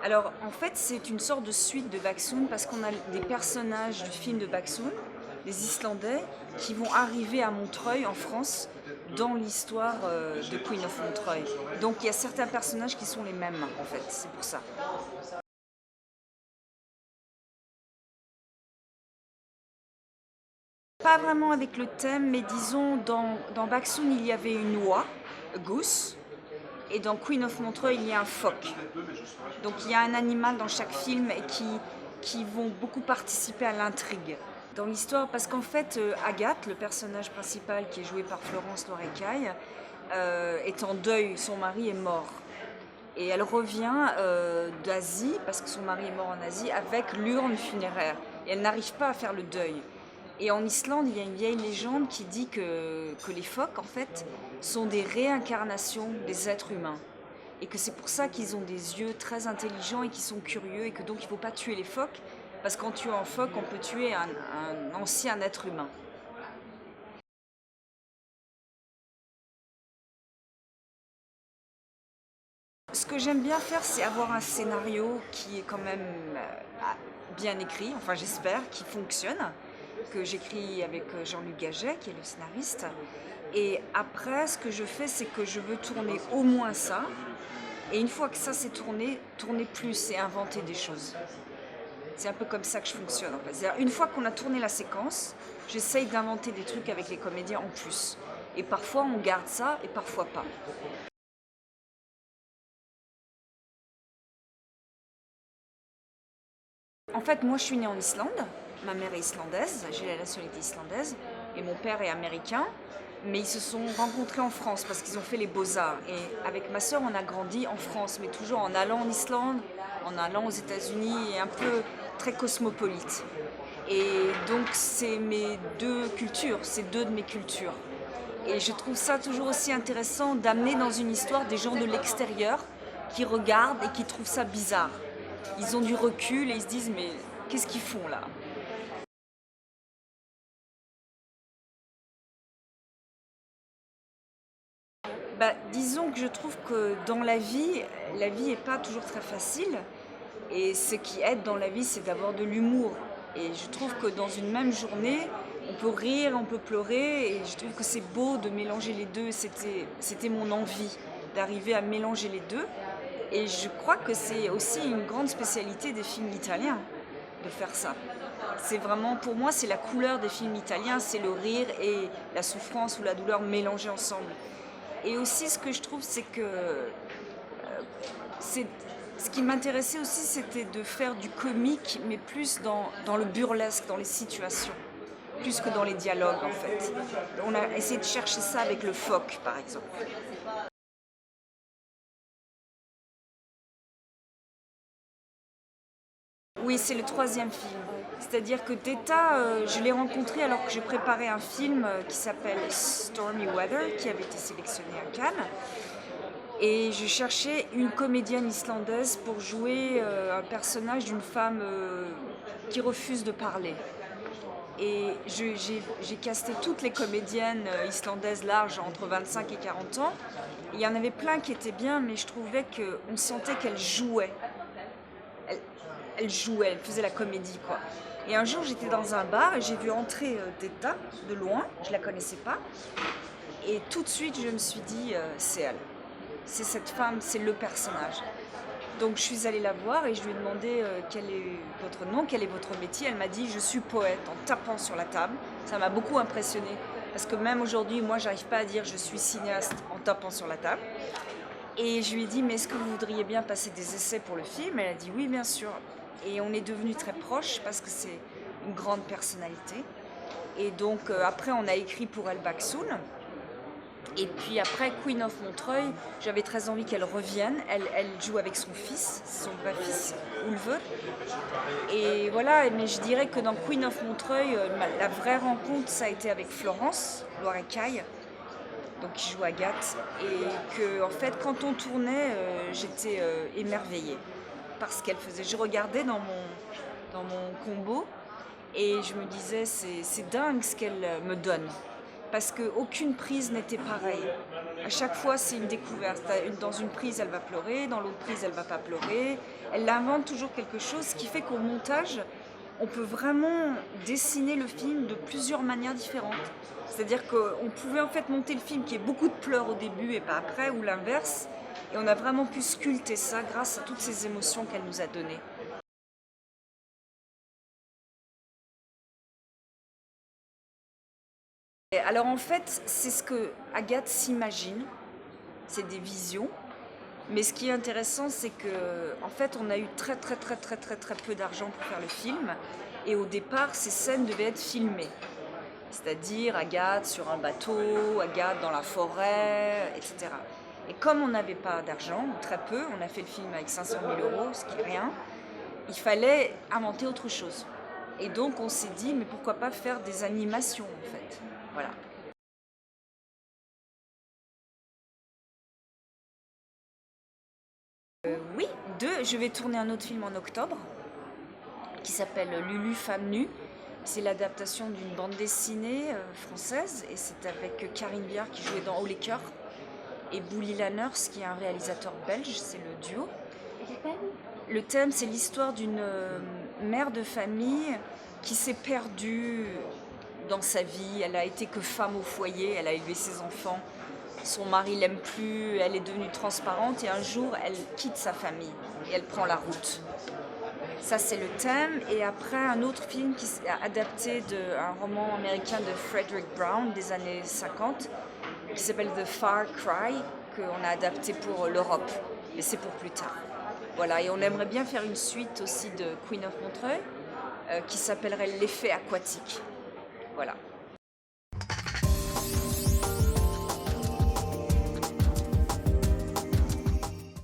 Alors, en fait, c'est une sorte de suite de Baksoon parce qu'on a des personnages du film de Baksoon, des Islandais, qui vont arriver à Montreuil, en France, dans l'histoire de Queen of Montreuil. Donc, il y a certains personnages qui sont les mêmes, en fait, c'est pour ça. Pas vraiment avec le thème, mais disons, dans Baksoon, il y avait une oie, a goose, et dans Queen of Montreuil, il y a un phoque. Donc il y a un animal dans chaque film et qui vont beaucoup participer à l'intrigue dans l'histoire. Parce qu'en fait, Agathe, le personnage principal qui est joué par Florence Loirecaille, est en deuil, son mari est mort. Et elle revient d'Asie, parce que son mari est mort en Asie, avec l'urne funéraire. Et elle n'arrive pas à faire le deuil. Et en Islande, il y a une vieille légende qui dit que les phoques, en fait, sont des réincarnations des êtres humains. Et que c'est pour ça qu'ils ont des yeux très intelligents et qu'ils sont curieux, et que donc il ne faut pas tuer les phoques, parce qu'en tuant un phoque, on peut tuer un ancien être humain. Ce que j'aime bien faire, c'est avoir un scénario qui est quand même bien écrit, enfin j'espère, qui fonctionne, que j'écris avec Jean-Luc Gaget, qui est le scénariste. Et après, ce que je fais, c'est que je veux tourner au moins ça. Et une fois que ça s'est tourné, tourner plus et inventer des choses. C'est un peu comme ça que je fonctionne en fait. C'est-à-dire, une fois qu'on a tourné la séquence, j'essaye d'inventer des trucs avec les comédiens en plus. Et parfois on garde ça et parfois pas. En fait, moi je suis née en Islande, ma mère est islandaise, j'ai la nationalité islandaise, et mon père est américain, mais ils se sont rencontrés en France parce qu'ils ont fait les beaux-arts. Et avec ma sœur, on a grandi en France, mais toujours en allant en Islande, en allant aux États-Unis, et un peu très cosmopolite. Et donc c'est mes deux cultures, c'est deux de mes cultures. Et je trouve ça toujours aussi intéressant d'amener dans une histoire des gens de l'extérieur qui regardent et qui trouvent ça bizarre. Ils ont du recul et ils se disent mais qu'est-ce qu'ils font là? Bah, disons que je trouve que dans la vie n'est pas toujours très facile. Et ce qui aide dans la vie, c'est d'avoir de l'humour. Et je trouve que dans une même journée, on peut rire, on peut pleurer. Et je trouve que c'est beau de mélanger les deux. C'était mon envie d'arriver à mélanger les deux. Et je crois que c'est aussi une grande spécialité des films italiens de faire ça. C'est vraiment, pour moi, c'est la couleur des films italiens, c'est le rire et la souffrance ou la douleur mélangés ensemble. Et aussi, ce que je trouve, c'est que c'est ce qui m'intéressait aussi, c'était de faire du comique, mais plus dans le burlesque, dans les situations, plus que dans les dialogues en fait. On a essayé de chercher ça avec le phoque, par exemple. Oui, c'est le troisième film. C'est-à-dire que Teta, je l'ai rencontré alors que je préparais un film qui s'appelle Stormy Weather, qui avait été sélectionné à Cannes. Et je cherchais une comédienne islandaise pour jouer un personnage d'une femme qui refuse de parler. Et j'ai casté toutes les comédiennes islandaises larges entre 25 et 40 ans. Il y en avait plein qui étaient bien, mais je trouvais qu'on sentait qu'elles jouaient. Elle, elle jouait, elle faisait la comédie, quoi. Et un jour, j'étais dans un bar et j'ai vu entrer Teta de loin, je la connaissais pas. Et tout de suite, je me suis dit, c'est elle. C'est cette femme, c'est le personnage. Donc je suis allée la voir et je lui ai demandé quel est votre nom, quel est votre métier. Elle m'a dit je suis poète en tapant sur la table. Ça m'a beaucoup impressionnée parce que même aujourd'hui, moi, j'arrive pas à dire je suis cinéaste en tapant sur la table. Et je lui ai dit mais est-ce que vous voudriez bien passer des essais pour le film? Elle a dit oui, bien sûr. Et on est devenus très proches parce que c'est une grande personnalité. Et donc après, on a écrit pour elle Baksoon. Et puis après, Queen of Montreuil, j'avais très envie qu'elle revienne. Elle joue avec son fils, son vrai fils, Ulve. Et voilà, mais je dirais que dans Queen of Montreuil, la vraie rencontre, ça a été avec Florence Loirecaille, donc qui joue Agathe. Et que, en fait, quand on tournait, j'étais émerveillée par ce qu'elle faisait. Je regardais dans mon combo et je me disais, c'est dingue ce qu'elle me donne. Parce qu'aucune prise n'était pareille. À chaque fois, c'est une découverte. Dans une prise, elle va pleurer, dans l'autre prise, elle va pas pleurer. Elle invente toujours quelque chose, ce qui fait qu'au montage, on peut vraiment dessiner le film de plusieurs manières différentes. C'est-à-dire qu'on pouvait en fait monter le film qui ait beaucoup de pleurs au début et pas après, ou l'inverse. Et on a vraiment pu sculpter ça grâce à toutes ces émotions qu'elle nous a données. Alors en fait, c'est ce que Agathe s'imagine, c'est des visions. Mais ce qui est intéressant, c'est que en fait, on a eu très peu d'argent pour faire le film. Et au départ, ces scènes devaient être filmées. C'est-à-dire Agathe sur un bateau, Agathe dans la forêt, etc. Et comme on n'avait pas d'argent, ou très peu, on a fait le film avec 500 000 euros, ce qui est rien, il fallait inventer autre chose. Et donc on s'est dit, mais pourquoi pas faire des animations en fait. Voilà. Oui, je vais tourner un autre film en octobre qui s'appelle Lulu femme nue. C'est l'adaptation d'une bande dessinée française et c'est avec Karine Viard qui jouait dans Haut les cœurs et Bouli Lanners qui est un réalisateur belge, c'est le duo. Le thème, c'est l'histoire d'une mère de famille qui s'est perdue dans sa vie. Elle a été que femme au foyer, elle a élevé ses enfants. Son mari l'aime plus, elle est devenue transparente et un jour, elle quitte sa famille et elle prend la route. Ça, c'est le thème. Et après, un autre film qui est adapté d'un roman américain de Frederick Brown des années 50 qui s'appelle The Far Cry, qu'on a adapté pour l'Europe. Mais c'est pour plus tard. Voilà, et on aimerait bien faire une suite aussi de Queen of Montreuil qui s'appellerait L'effet aquatique. Voilà.